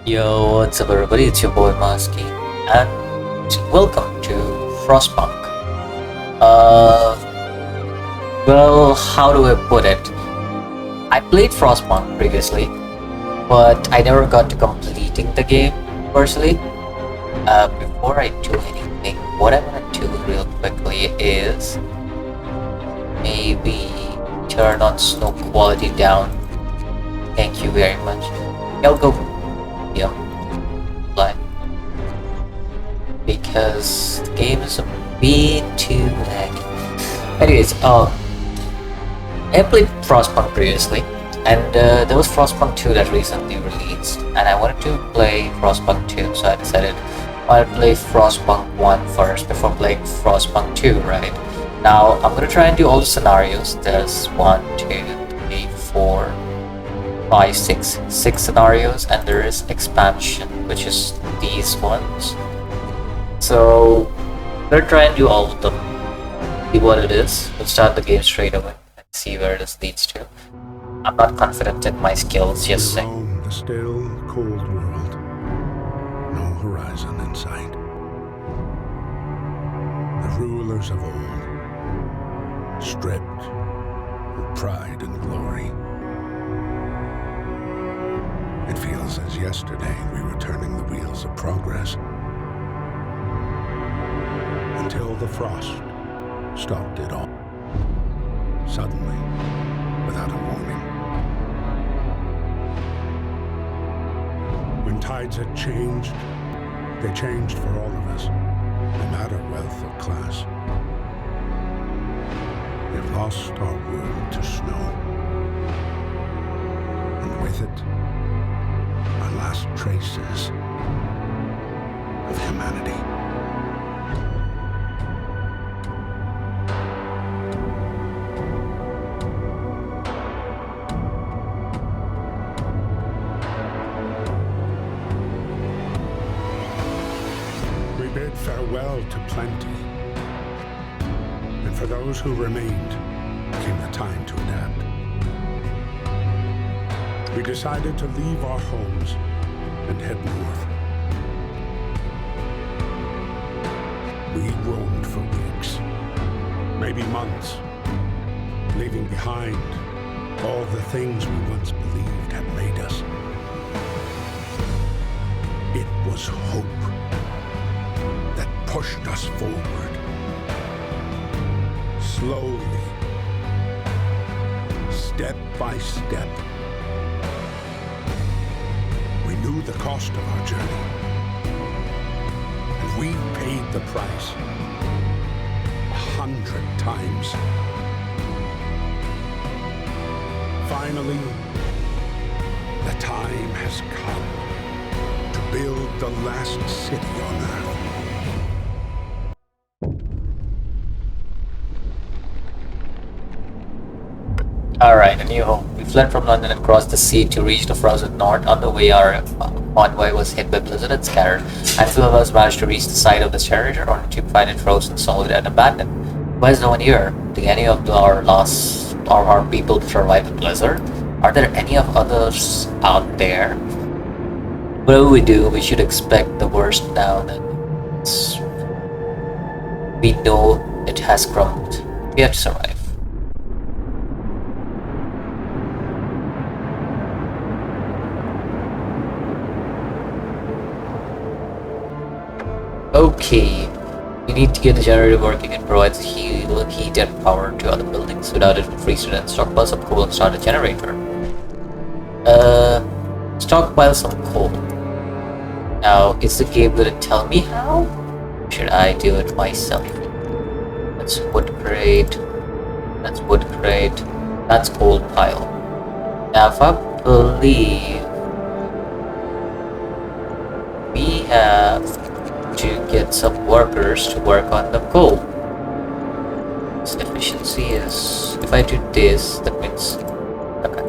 Yo, what's up everybody, it's your boy Maski, and welcome to Frostpunk. Uh, well, how do I put it? I played Frostpunk previously, but I never got to completing the game, personally. Before I do anything, what I want to do real quickly is maybe turn on snow quality down. Thank you very much. I'll go, yeah, play. Because the game is a bit too laggy. Anyways, I played Frostpunk previously, and there was Frostpunk 2 that recently released, and I wanted to play Frostpunk 2, so I decided I'll play Frostpunk 1 first before playing Frostpunk 2, right? Now, I'm gonna try and do all the scenarios. There's 1, 2, 3, 4, 5, 6 scenarios, and there is expansion, which is these ones. So we'll try and do all of them. See what it is. We'll start the game straight away and see where this leads to. I'm not confident in my skills, just saying. Alone, the still, cold world. No horizon in sight. The rulers of old, stripped of pride and glory. It feels as yesterday we were turning the wheels of progress. Until the frost stopped it all. Suddenly, without a warning. When tides had changed, they changed for all of us, no matter wealth or class. We've lost our world to snow. And with it, our last traces of humanity. We bid farewell to plenty, and for those who remained came the time to adapt. We decided to leave our homes and head north. We roamed for weeks, maybe months, leaving behind all the things we once believed had made us. It was hope that pushed us forward. Slowly, step by step. We knew the cost of our journey, and we paid the price 100 times. Finally, the time has come to build the last city on Earth. Alright, a new home. We fled from London and crossed the sea to reach the frozen north. On the way, our convoy was hit by blizzard and scattered, and few of us managed to reach the site of the generator only to find it frozen, solid, and abandoned. Why is no one here? Did any of our people survive the blizzard? Are there any of others out there? Whatever we do, we should expect the worst now that we know it has crumbled. We have to survive. Okay, we need to get the generator working and provides heat and power to other buildings. Without it, we'll freeze to death. Stockpile some coal and start a generator. Stockpile some coal. Now, is the game gonna tell me how? Should I do it myself? That's wood crate. That's wood crate. That's coal pile. Now, if I believe we have to get some workers to work on the coal. This efficiency is, if I do this, that means, okay,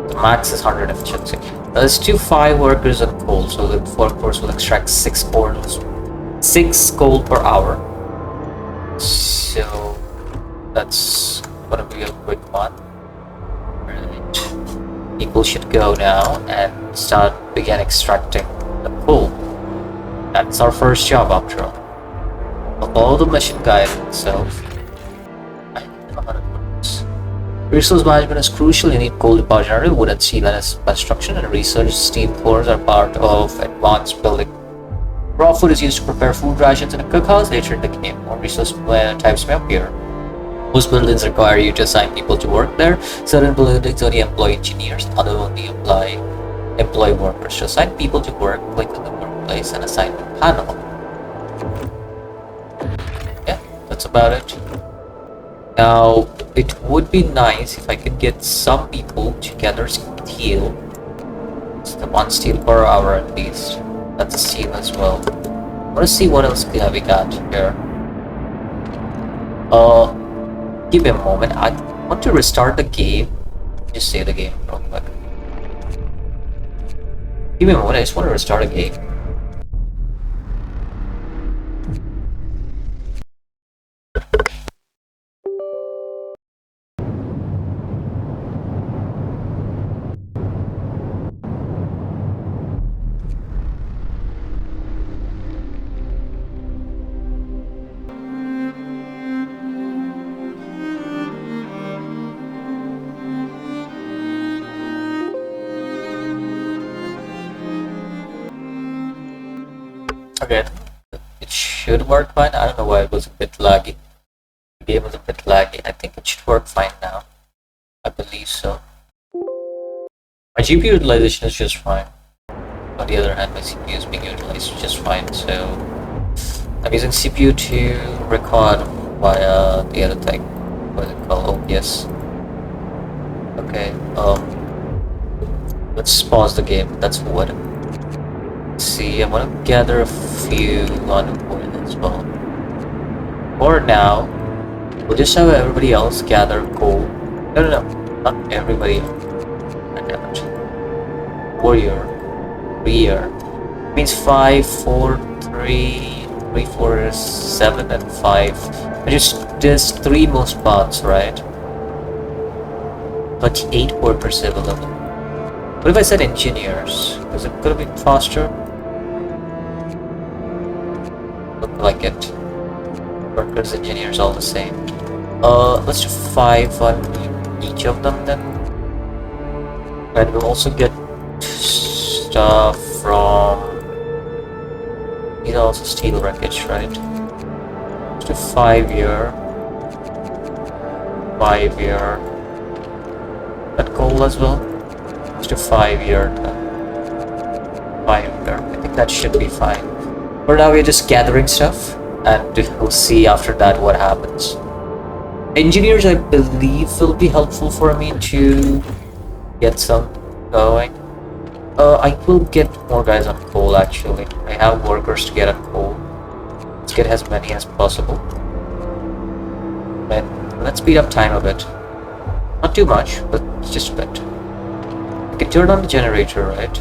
the max is 100 efficiency. Let's do 5 workers on coal, so the workforce will extract 6 coal per hour. So that's gonna be a quick one. Right. people should go now and begin extracting the coal. That's our first job after all. I'll follow the mission guide itself. I don't know how to do this. Resource management is crucial. You need coal deposit, wood and steel and construction, and research. Steam cores are part of advanced building. Raw food is used to prepare food rations in a cookhouse. Later in the game, more resource types may appear. Most buildings require you to assign people to work there. Certain buildings only employ engineers, others only employ workers. To assign people to work, click on the workplace and assignment panel. Yeah, that's about it. Now, it would be nice if I could get some people to gather steel. It's the 1 steel per hour at least. That's a steel as well. I want to see what else have we got here. Give me a moment. I want to restart the game. Just save the game real quick. Give me a moment. I just want to restart a game. Okay, it should work fine. I don't know why it was a bit laggy. The game was a bit laggy. I think it should work fine now. I believe so. My GPU utilization is just fine. On the other hand, my CPU is being utilized just fine. So I'm using CPU to record via the other thing. What is it called? OBS. Okay. Let's pause the game. That's wood. See, I want to gather a few on wood as well. For now, we'll just have everybody else gather coal. No, not everybody. Warrior, rear. Means 5, 4, 3, 3, 4, 7, and 5. Just 3 most parts, right? But 8 workers available. What if I said engineers? Is it gonna be faster? Look like it. Workers, engineers, all the same. Let's do 5 on each of them then. And we'll also get stuff from... These are also steel wreckage, right? Let's do 5 here. 5 here. That coal as well. Let's do 5 here. 5 here. I think that should be fine. For now, we're just gathering stuff, and we'll see after that what happens. Engineers, I believe, will be helpful for me to get some going. I will get more guys on coal actually. I have workers to get on coal. Let's get as many as possible. And let's speed up time a bit. Not too much, but just a bit. I can turn on the generator, right?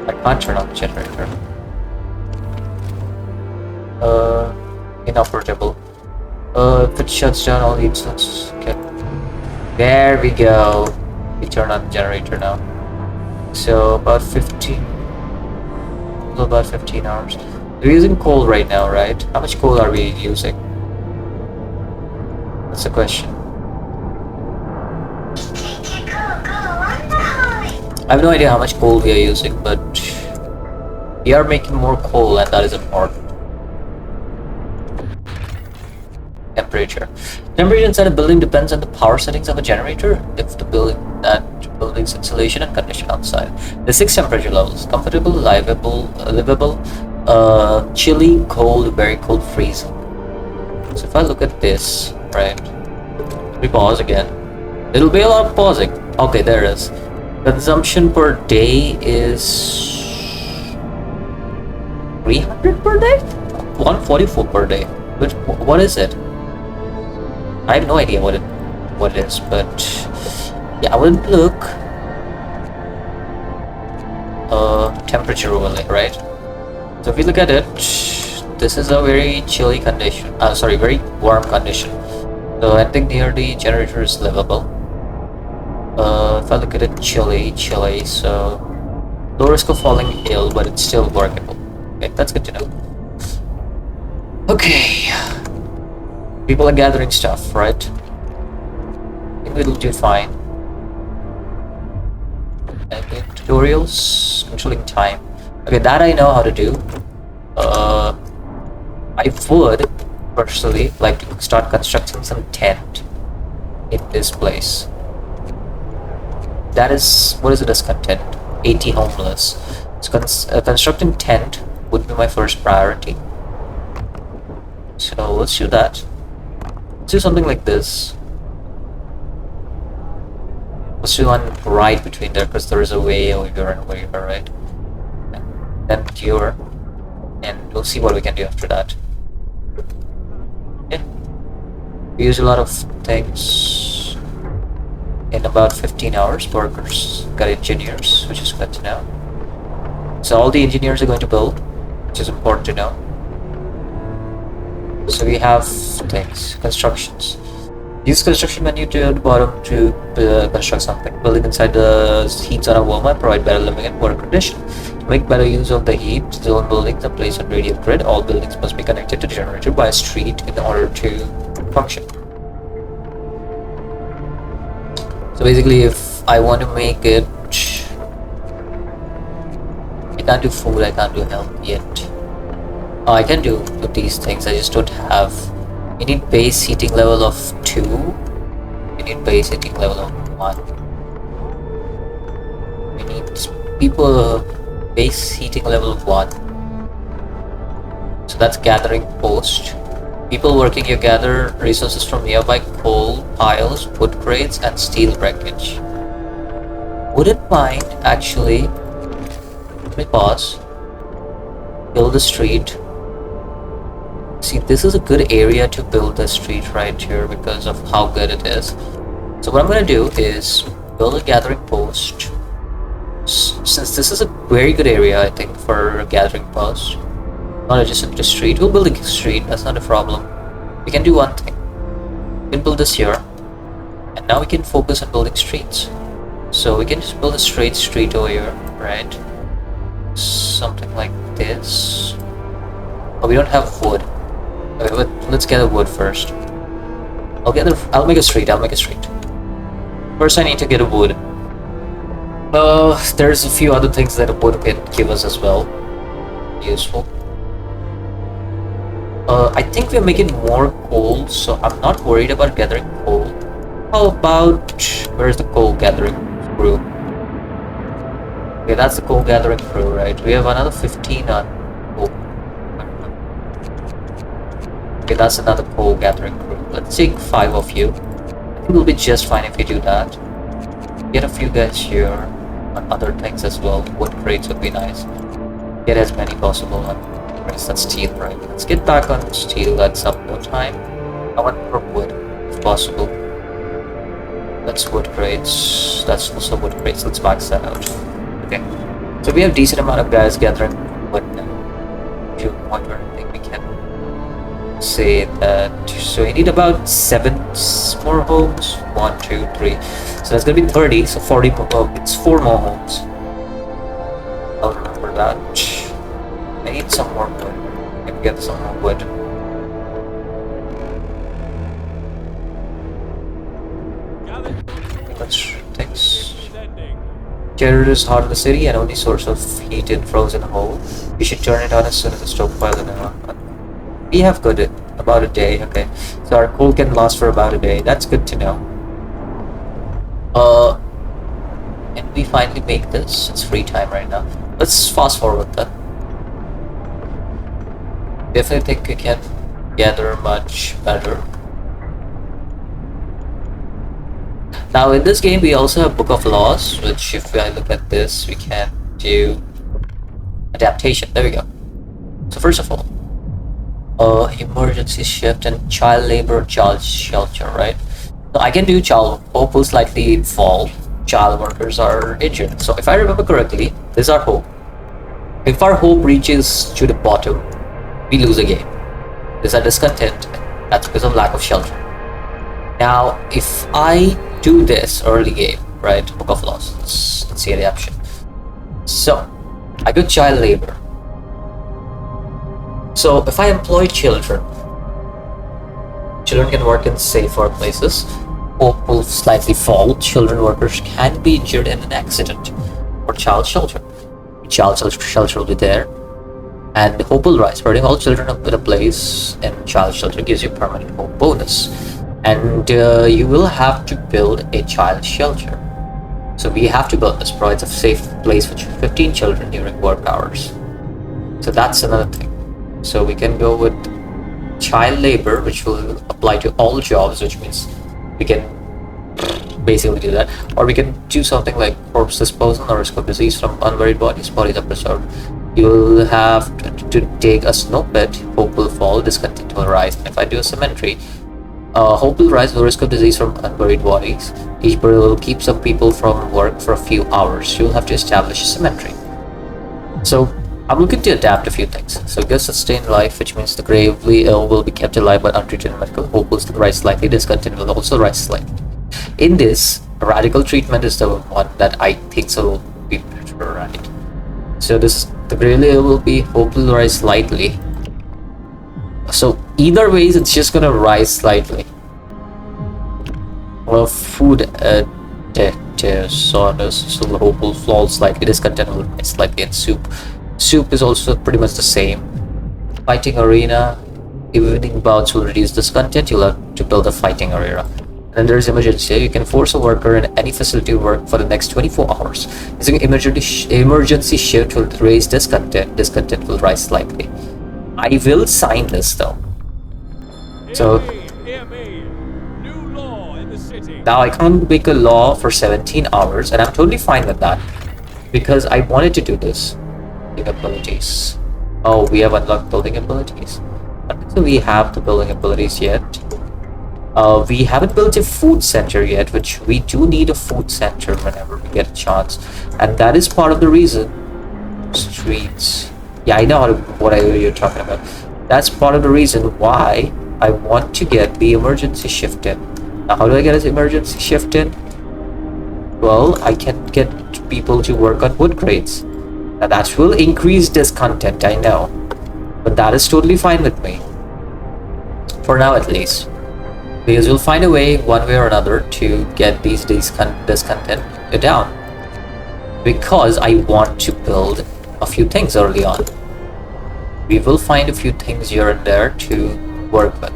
I can't turn on the generator. Inoperable. If it shuts down all the instances, okay. There we go. We turn on the generator now. So about 15 hours. We're using coal right now, right? How much coal are we using? That's the question. I have no idea how much coal we are using, but we are making more coal, and that is important. Temperature. Temperature inside a building depends on the power settings of a generator. If the building's insulation and condition outside. There's 6 temperature levels: comfortable, livable, chilly, cold, very cold, freezing. So if I look at this, right? We pause again. It'll be a lot of pausing. Okay, there it is. Consumption per day is 300 per day? 144 per day. What is it? I have no idea what it is, but yeah, I will look. Temperature overlay, right? So if you look at it, this is a very chilly condition. Sorry, very warm condition. So anything near the generator is livable. If I look at it, Chile, so low risk of falling ill, but it's still workable. Okay, that's good to know. Okay, people are gathering stuff, right? I think it'll do fine. And tutorials, controlling time. Okay, that I know how to do. I would personally like to start constructing some tent in this place. That is, what is it as content? 80 homeless. So constructing tent would be my first priority. So let's do that. Let's do something like this. Let's do one right between there because there is a way over here and over here, right? And then here. And we'll see what we can do after that. Yeah. We use a lot of things in about 15 hours. Workers got engineers, which is good to know. So all the engineers are going to build, which is important to know. So we have things, constructions. Use construction menu to the bottom to construct something. Building inside the heat zone of warmer provide better living and work condition. To make better use of the heat zone buildings and placed on radial grid, all buildings must be connected to the generator by a street in order to function. So basically, if I want to make it, I can't do food, I can't do health yet. I can do these things, I just don't have. You need base heating level of 2. You need base heating level of 1. You need people base heating level of 1. So that's gathering post. People working here gather resources from nearby coal piles, wood crates, and steel wreckage. Wouldn't mind actually. Let me pause. Build a street. See, this is a good area to build a street right here because of how good it is. So what I'm going to do is build a gathering post. Since this is a very good area, I think, for a gathering post. Not just a street. We'll build a street, that's not a problem. We can do one thing. We can build this here. And now we can focus on building streets. So we can just build a straight street over here, right? Something like this. Oh, we don't have wood. Okay, let's gather wood first. I'll make a street. First I need to get a wood. There's a few other things that a wood can give us as well. Useful. I think we're making more coal, so I'm not worried about gathering coal. How about, where's the coal gathering crew? Okay, that's the coal gathering crew, right? We have another 15 on coal. Okay, that's another coal gathering crew. Let's take 5 of you. I think we'll be just fine if we do that. Get a few guys here on other things as well. Wood crates would be nice. Get as many possible on crates. That's steel, right? Let's get back on steel at some more time. I want more wood, if possible. That's wood crates. That's also wood crates. Let's max that out. Okay. So we have decent amount of guys gathering wood now. To a point where I think we can say that. So we need about 7 more homes. 1, 2, 3. So that's gonna be 30. So 40. It's 4 more homes. I'll remember that. I need some more wood. Maybe get some more wood. Thanks. Generator is hot in the city and only source of heat in frozen hole. We should turn it on as soon as the stockpile is on. We have good about a day, okay. So our coal can last for about a day. That's good to know. And we finally make this. It's free time right now. Let's fast forward that. Definitely think we can gather much better. Now in this game we also have Book of Laws, which if I look at this we can do adaptation. There we go. So first of all, emergency shift and child labor, child shelter, right? So I can do child hope will slightly fall. Child workers are injured. So if I remember correctly, this is our hope. If our hope reaches to the bottom, we lose a game. This is our discontent. That's because of lack of shelter. Now, if I do this early game, right? Book of Laws. Let's see the option. So, I got child labor. So, if I employ children can work in safer places. Hope will slightly fall. Children workers can be injured in an accident. Or child shelter. Child shelter will be there. And hope will rise. Putting all children up in a place in child shelter gives you permanent hope bonus. And you will have to build a child shelter. So we have to build this. Provides a safe place for 15 children during work hours. So that's another thing. So we can go with child labor, which will apply to all jobs, which means we can basically do that. Or we can do something like corpse disposal or risk of disease from unburied bodies are preserved. You will have to dig a snow pit. Hope will fall, discontent will rise. And if I do a cemetery, hope will rise with risk of disease from unburied bodies. Each burial will keep some people from work for a few hours. You'll have to establish a cemetery. So I'm looking to adapt a few things. So good sustained life, which means the gravely ill will be kept alive but untreated medical. Hope will rise slightly, discontent will also rise slightly. In this, radical treatment is the one that I think so will be better, right? So this, the gravely ill will be, hope will rise slightly. So either ways, it's just gonna rise slightly. Well, food disorders, so the hope will fall slightly, discontent will rise slightly, and soup is also pretty much the same. Fighting arena, evening bouts will reduce discontent. You'll have to build a fighting arena. And then there's emergency. You can force a worker in any facility to work for the next 24 hours. Using emergency shift will raise discontent. Discontent will rise slightly. I will sign this though. So New law in the city. now I can't make a law for 17 hours, and I'm totally fine with that because I wanted to do this. Abilities. Oh, we have unlocked building abilities. I don't think so we have the building abilities yet. We haven't built a food center yet, which we do need a food center whenever we get a chance, and that is part of the reason. Streets. Yeah, I know what you're talking about. That's part of the reason why I want to get the emergency shift in. Now, how do I get this emergency shift in? Well, I can get people to work on wood crates. Now that will increase discontent, I know, but that is totally fine with me. For now at least. Because we'll find a way, one way or another, to get these discontent down. Because I want to build a few things early on. We will find a few things here and there to work with.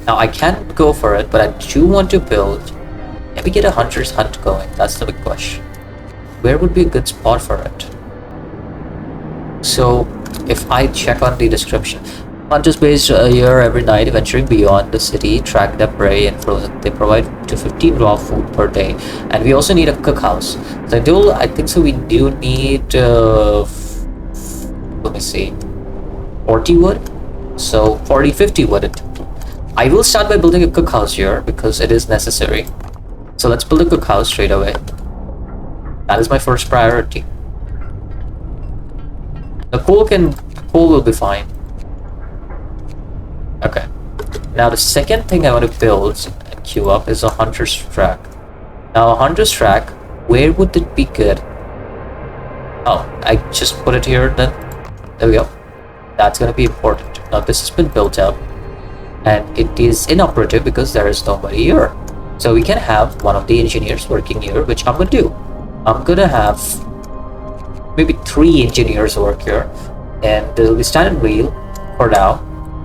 Now I can't go for it, but I do want to build. Can we get a hunter's hunt going? That's the big question. Where would be a good spot for it? So if I check on the description, hunters based here every night, venturing beyond the city, track their prey and frozen. They provide to 15 raw food per day, and we also need a cookhouse. So I think so. We do need. Let me see, 40 wood. So 50 wood. I will start by building a cookhouse here because it is necessary. So let's build a cookhouse straight away. That is my first priority. The coal will be fine. Okay. Now the second thing I want to build and queue up is a hunter's track. Now a hunter's track, where would it be good? Oh, I just put it here then. There we go. That's gonna be important. Now this has been built up and it is inoperative because there is nobody here. So we can have one of the engineers working here, which I'm gonna do. I'm gonna have maybe 3 engineers work here, and there'll be standard wheel for now.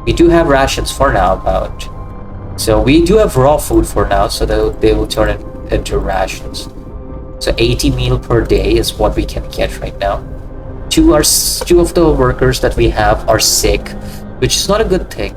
We do have rations for now about, so we do have raw food for now, so they will turn it into rations. So 80 meal per day is what we can get right now. Two of the workers that we have are sick, which is not a good thing.